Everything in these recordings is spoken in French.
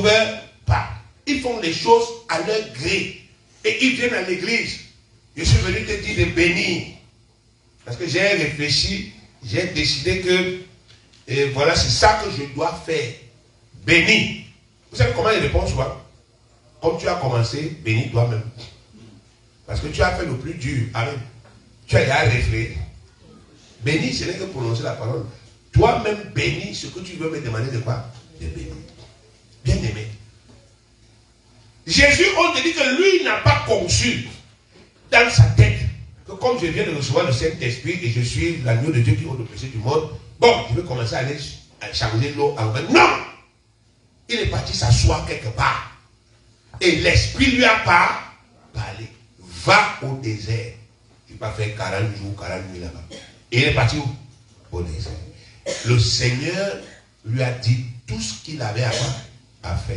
trouvent pas. Ils font les choses à leur gré. Et ils viennent à l'église. Je suis venu te dire de bénir. Parce que j'ai réfléchi, j'ai décidé que voilà, c'est ça que je dois faire. Bénis. Vous savez comment il répond souvent? Comme tu as commencé, bénis toi-même. Parce que tu as fait le plus dur. Amen. Tu as déjà réfléchi. Bénis, ce n'est que prononcer la parole. Toi-même, bénis ce que tu veux me demander de quoi? De bénir. Bien aimé. Jésus, on te dit que lui n'a pas conçu dans sa tête que comme je viens de recevoir le Saint-Esprit et je suis l'agneau de Dieu qui ôte le péché du monde, bon, je vais commencer à aller changer l'eau en vin. Non! Il est parti s'asseoir quelque part. Et l'Esprit lui a pas parlé. Va au désert. Tu vas faire 40 jours, 40 nuits là-bas. Et il est parti où? Au désert. Le Seigneur lui a dit tout ce qu'il avait à faire.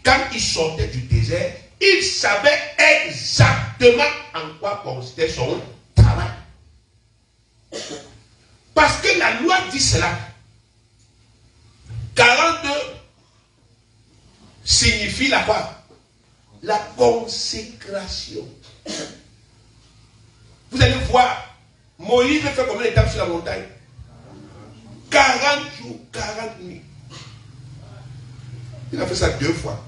Quand il sortait du désert, il savait exactement en quoi consistait son travail. Parce que la loi dit cela. 42 signifie la quoi? La consécration. Vous allez voir, Moïse fait combien d'étapes sur la montagne? 40 jours, 40 nuits. Il a fait ça 2 fois.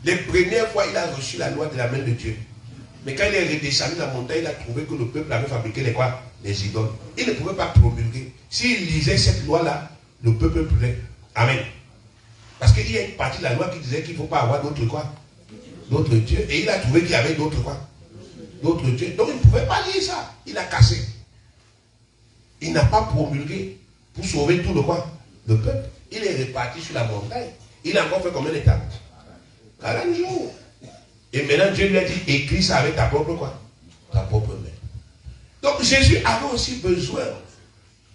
Les premières fois, il a reçu la loi de la main de Dieu. Mais quand il est redescendu la montagne, il a trouvé que le peuple avait fabriqué les quoi? Les idoles. Il ne pouvait pas promulguer. S'il lisait cette loi-là, le peuple pleurait. Amen. Parce qu'il y a une partie de la loi qui disait qu'il ne faut pas avoir d'autres quoi? D'autres dieux. Et il a trouvé qu'il y avait d'autres quoi? D'autres dieux. Donc il ne pouvait pas lire ça. Il a cassé. Il n'a pas promulgué pour sauver tout le quoi? Le peuple. Il est reparti sur la montagne. Il a encore fait combien d'étapes? 40 jours. Et maintenant Dieu lui a dit, écris ça avec ta propre quoi? Ta propre main. Donc Jésus avait aussi besoin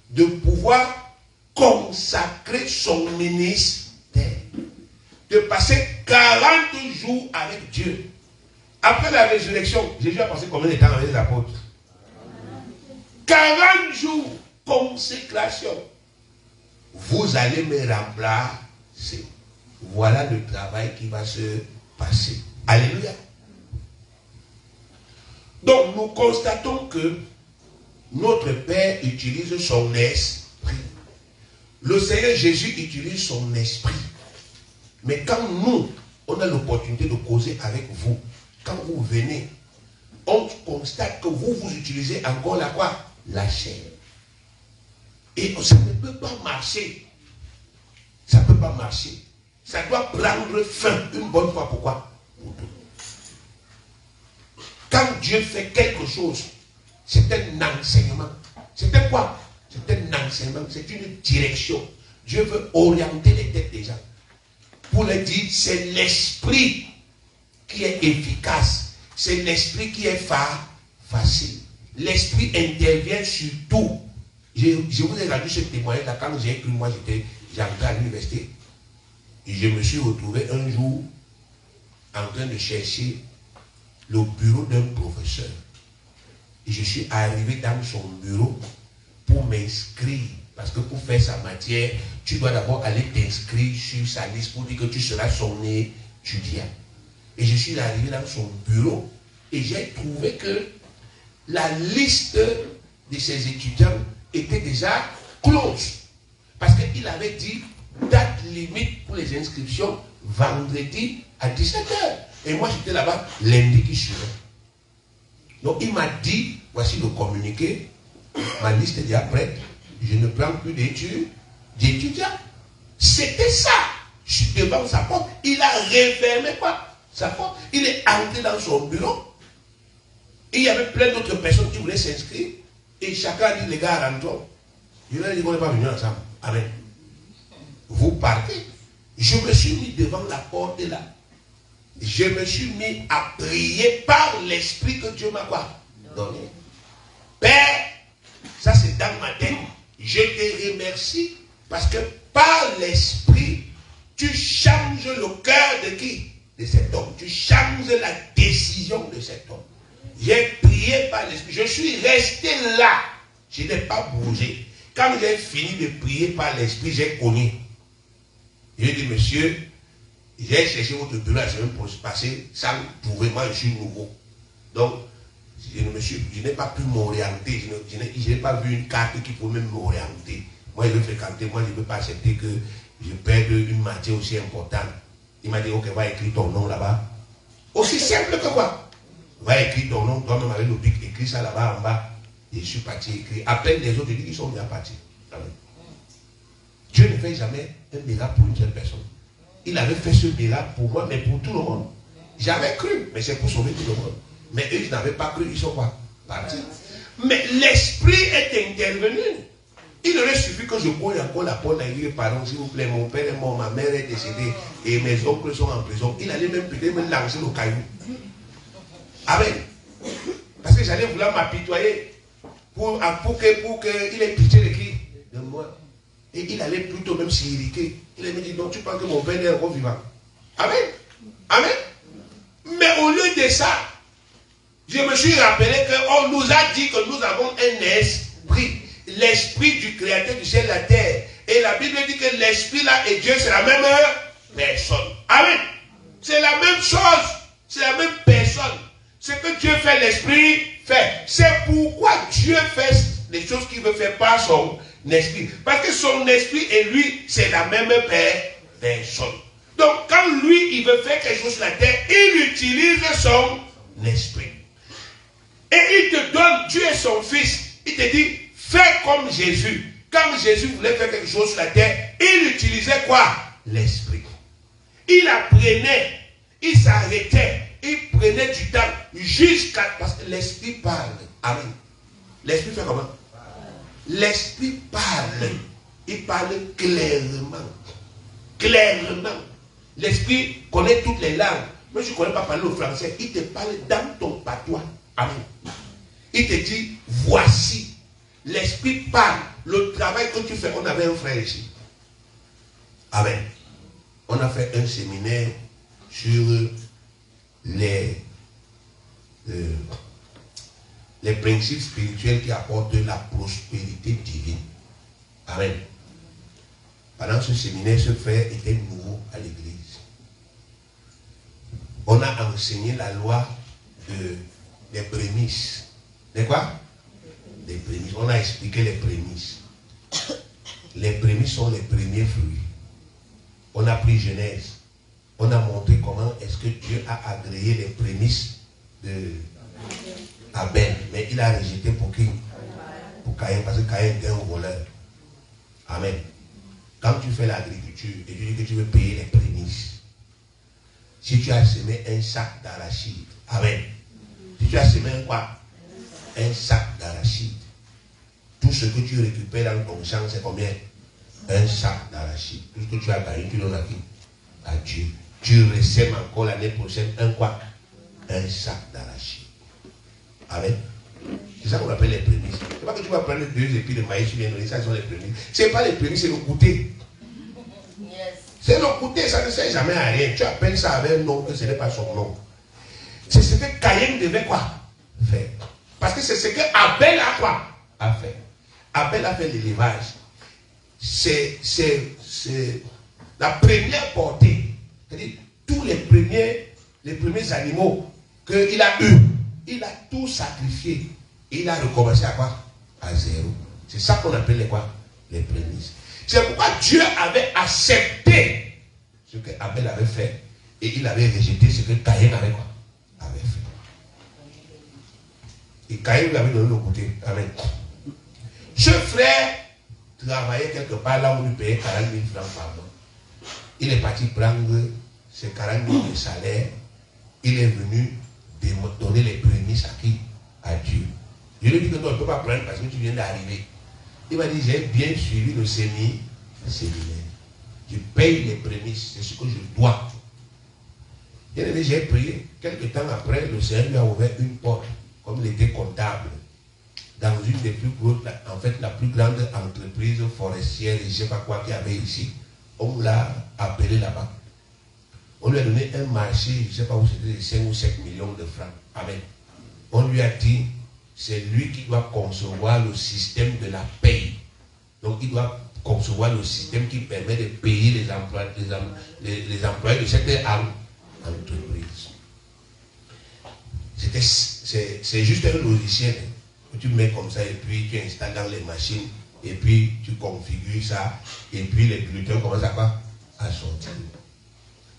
de pouvoir consacrer son ministère. De passer 40 jours avec Dieu. Après la résurrection, Jésus a passé combien de temps avec les apôtres? 40 jours, consécration. Vous allez me remplacer. Voilà le travail qui va se passer. Alléluia. Donc nous constatons que notre Père utilise son esprit. Le Seigneur Jésus utilise son esprit. Mais quand nous, on a l'opportunité de causer avec vous, quand vous venez, on constate que vous utilisez encore la quoi? La chair. Et ça ne peut pas marcher. Ça ne peut pas marcher. Ça doit prendre fin une bonne fois. Pourquoi? Pour tout. Quand Dieu fait quelque chose, c'est un enseignement. C'est un quoi? C'est un enseignement, c'est une direction. Dieu veut orienter les têtes des gens. Pour le dire, c'est l'esprit qui est efficace. C'est l'esprit qui est facile. L'esprit intervient sur tout. Je vous ai rendu ce témoignage quand j'ai écrit, moi j'entrais à l'université. Et je me suis retrouvé un jour en train de chercher le bureau d'un professeur. Et je suis arrivé dans son bureau pour m'inscrire. Parce que pour faire sa matière, tu dois d'abord aller t'inscrire sur sa liste pour dire que tu seras son étudiant. Et je suis arrivé dans son bureau et j'ai trouvé que la liste de ses étudiants était déjà close. Parce qu'il avait dit date limite pour les inscriptions vendredi à 17h. Et moi j'étais là-bas lundi qui suivait. Donc il m'a dit, voici le communiqué, ma liste est déjà prête. Je ne prends plus d'étudiants. C'était ça. Je suis devant sa porte. Il a refermé quoi? Sa porte. Il est entré dans son bureau. Et il y avait plein d'autres personnes qui voulaient s'inscrire. Et chacun a dit, les gars, rentrons. Je leur ai dit qu'on n'est pas venus ensemble. Amen. Vous partez. Je me suis mis devant la porte là. Je me suis mis à prier par l'esprit que Dieu m'a quoi? Donné. Père, ça c'est dans ma tête. Je te remercie parce que par l'esprit, tu changes le cœur de qui? De cet homme. Tu changes la décision de cet homme. J'ai prié par l'esprit. Je suis resté là. Je n'ai pas bougé. Quand j'ai fini de prier par l'esprit, j'ai connu. J'ai dit, monsieur, J'ai cherché votre bureau la semaine passée sans trouver. Moi, je suis nouveau. Donc, je n'ai pas pu m'orienter. Je n'ai pas vu une carte qui pouvait même m'orienter. Moi, je veux fréquenter. Moi, je ne peux pas accepter que je perde une matière aussi importante. Il m'a dit, ok, va écrire ton nom là-bas. Aussi simple que quoi? Va écrire ton nom, toi-même avec le bic, écris ça là-bas en bas. Et je suis parti écrire. Après les autres, je dis qu'ils sont bien partis. Amen. Dieu ne fait jamais un miracle pour une seule personne. Il avait fait ce miracle pour moi, mais pour tout le monde. J'avais cru, mais c'est pour sauver tout le monde. Mais eux, ils n'avaient pas cru, ils sont quoi? Partis. Mais l'esprit est intervenu. Il aurait suffi que je cogne encore la porte et dire, pardon, s'il vous plaît, mon père est mort, ma mère est décédée et mes oncles sont en prison. Il allait même peut-être me lancer le caillou. Amen. Parce que j'allais vouloir m'apitoyer pour qu'il ait pitié de qui? De moi. Et il allait plutôt même s'irriter. Il allait me dire, non, tu penses que mon père est encore vivant. Amen. Amen. Mais au lieu de ça, je me suis rappelé qu'on nous a dit que nous avons un esprit. L'esprit du créateur du ciel et de la terre. Et la Bible dit que l'esprit là et Dieu c'est la même personne. Amen. C'est la même chose. C'est la même personne. Ce que Dieu fait, l'esprit fait. C'est pourquoi Dieu fait les choses qu'il veut faire par son esprit. Parce que son esprit et lui, c'est la même personne. Donc quand lui, il veut faire quelque chose sur la terre, il utilise son esprit. Et il te donne, Dieu est son fils. Il te dit, fais comme Jésus. Quand Jésus voulait faire quelque chose sur la terre, il utilisait quoi? L'esprit. Il apprenait, il s'arrêtait, il prenait du temps jusqu'à... Parce que l'esprit parle. Amen. L'esprit fait comment? L'esprit parle. Il parle clairement. Clairement. L'esprit connaît toutes les langues. Moi, je ne connais pas parler au français. Il te parle dans ton patois. Amen. Il te dit, voici. L'esprit parle. Le travail que tu fais, on avait un frère ici. Amen. On a fait un séminaire sur les principes spirituels qui apportent la prospérité divine. Amen. Pendant ce séminaire, ce frère était nouveau à l'église. On a enseigné la loi des prémices. De quoi? Des prémices. On a expliqué les prémices. Les prémices sont les premiers fruits. On a pris Genèse. On a montré comment est-ce que Dieu a agréé les prémices de Abel. Mais il a rejeté pour qui? Pour Caïn. Parce que Caïn était un voleur. Amen. Quand tu fais l'agriculture et tu dis que tu veux payer les prémices, si tu as semé un sac d'arachide, amen. Si tu as semé un quoi? Un sac d'arachide. Tout ce que tu récupères dans ton champ, c'est combien? Un sac d'arachide. Tout ce que tu as gagné, tu donnes à qui? À Dieu. Tu resèmes encore l'année prochaine un quoi? Un sac d'arachide. Amen. C'est ça qu'on appelle les prémices. C'est pas que tu vas prendre 2 épis de maïs, tu viens donner, ça sont les prémices. C'est pas les prémices, c'est le goûter. Yes. C'est le goûter, ça ne sert jamais à rien. Tu appelles ça avec un nom que ce n'est pas son nom. C'est ce que Caïn devait quoi? Faire. Parce que c'est ce que Abel a quoi? A fait. Abel a fait l'élevage. C'est la première portée. C'est-à-dire, tous les premiers animaux qu'il a eu, il a tout sacrifié. Et il a recommencé à quoi? À zéro. C'est ça qu'on appelle les quoi? Les prémices. C'est pourquoi Dieu avait accepté ce que Abel avait fait et il avait rejeté ce que Caïn avait quoi? Avait fait. Et Caïn lui avait donné le côté. Amen. Ce frère travaillait quelque part là où il payait 40 000 francs par mois. Il est parti prendre ses 40 000 de salaire. Il est venu donner les prémices à qui? À Dieu. Je lui ai dit que non, il ne peut pas prendre parce que tu viens d'arriver. Il m'a dit, j'ai bien suivi le séminaire. Je paye les prémices, c'est ce que je dois. J'ai prié. Quelque temps après, le Seigneur lui a ouvert une porte, comme il était comptable, dans une des plus grosses, en fait, la plus grande entreprise forestière, je ne sais pas quoi qu'il y avait ici. On l'a appelé là-bas. On lui a donné un marché, je ne sais pas où c'était, de 5 ou 7 millions de francs. Amen. On lui a dit, c'est lui qui doit concevoir le système de la paye. Donc il doit concevoir le système qui permet de payer les employés de cette entreprise. C'est juste un logiciel que tu mets comme ça et puis tu installes dans les machines et puis tu configures ça et puis les bulletins commencent à sortir.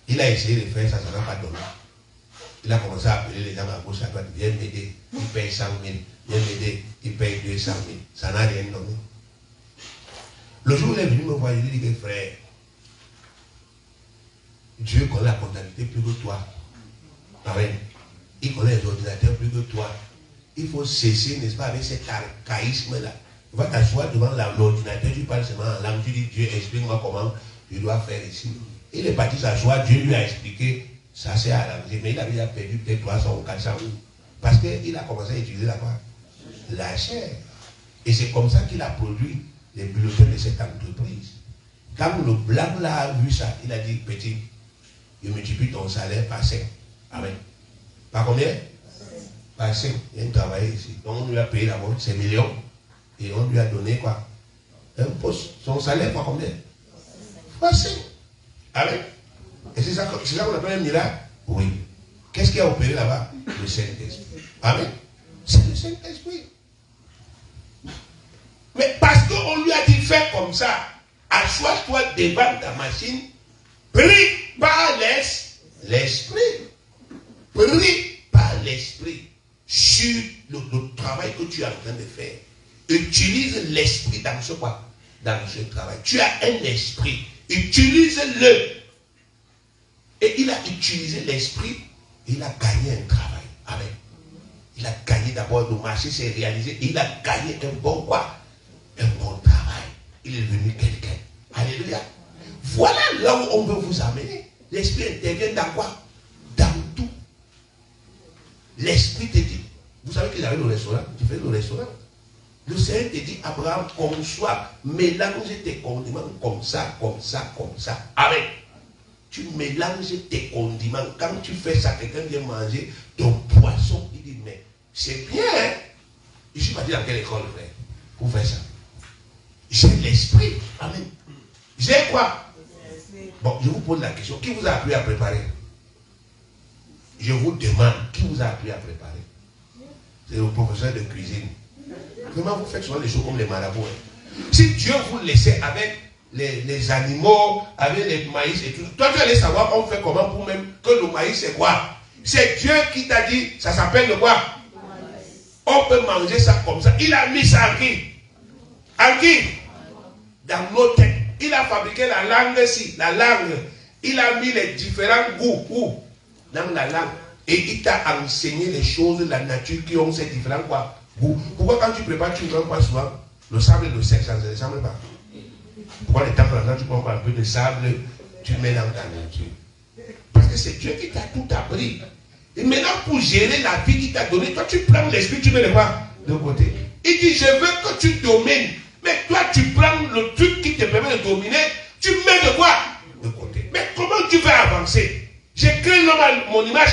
Il a essayé de faire ça, ça n'a pas donné. Il a commencé à appeler les gens à gauche à droite, viens m'aider, il paye 100 000, viens m'aider, il paye 200 000, ça n'a rien donné. Le jour où il est venu me voir, il lui dit que frère, Dieu connaît la comptabilité plus que toi. Amen. Il connaît les ordinateurs plus que toi. Il faut cesser, n'est-ce pas, avec cet archaïsme-là. Tu vas t'asseoir devant l'ordinateur, tu parles seulement en langue, tu dis Dieu, explique-moi comment je dois faire ici. Il est parti s'asseoir, Dieu lui a expliqué, ça c'est arrangé, mais il avait déjà perdu peut-être 300 ou 400 000. Parce qu'il a commencé à utiliser la chair. Et c'est comme ça qu'il a produit les bulletins de cette entreprise. Quand le blanc là a vu ça, il a dit, petit, je multiplie ton salaire par 5. Amen. Par combien? Par 5. Il a travaillé ici. Donc on lui a payé d'abord ses millions. Et on lui a donné quoi? Un poste. Son salaire par combien? Par 5. Amen. Et c'est ça qu'on appelle un miracle? Oui. Qu'est-ce qui a opéré là-bas? Le Saint-Esprit. Amen. C'est le Saint-Esprit. Mais parce qu'on lui a dit fais comme ça, assois-toi devant ta machine, prie par l'esprit. Prie par l'esprit sur le travail que tu es en train de faire. Utilise l'esprit dans ce quoi? Dans ce travail. Tu as un esprit. Utilise-le. Et il a utilisé l'esprit, il a gagné un travail. Amen. Il a gagné d'abord, le marché s'est réalisé, et il a gagné un bon quoi? Un bon travail. Il est devenu quelqu'un. Alléluia. Voilà là où on veut vous amener. L'esprit intervient dans quoi? Dans tout. L'esprit te dit. Vous savez qu'il avait le restaurant. Tu fais le restaurant. Le Seigneur te dit, Abraham, conçois, mélange tes condiments comme ça, comme ça, comme ça. Amen. Tu mélanges tes condiments. Quand tu fais ça, quelqu'un vient manger ton poisson. Il dit, mais c'est bien. Hein? Je ne suis pas dit dans quelle école, frère, pour faire ça. J'ai l'esprit. Amen. J'ai quoi? Bon, je vous pose la question. Qui vous a appris à préparer? Je vous demande, qui vous a appris à préparer? C'est le professeur de cuisine. Vraiment, vous faites souvent les choses comme les marabouts. Hein? Si Dieu vous laissait avec les animaux, avec les maïs et tout, toi tu allais savoir on fait comment pour même que le maïs c'est quoi? C'est Dieu qui t'a dit, ça s'appelle le quoi? On peut manger ça comme ça. Il a mis ça en qui? En qui? Dans nos têtes. Il a fabriqué la langue ici, la langue. Il a mis les différents goûts dans la langue. Et il t'a enseigné les choses de la nature qui ont ces différents quoi? Goûts. Pourquoi quand tu prépares, tu ne prends pas souvent le sable et le sel, ça ne se ressemble pas? Pourquoi les temps maintenant tu prends un peu de sable, tu mets dans ta nature? Parce que c'est Dieu qui t'a tout appris. Et maintenant, pour gérer la vie qu'il t'a donnée, toi tu prends l'esprit, tu mets le quoi? De côté. Il dit, je veux que tu domines. Mais toi, tu prends le truc qui te permet de dominer, tu mets de quoi? De côté. Mais comment tu vas avancer? J'ai créé l'homme à mon image.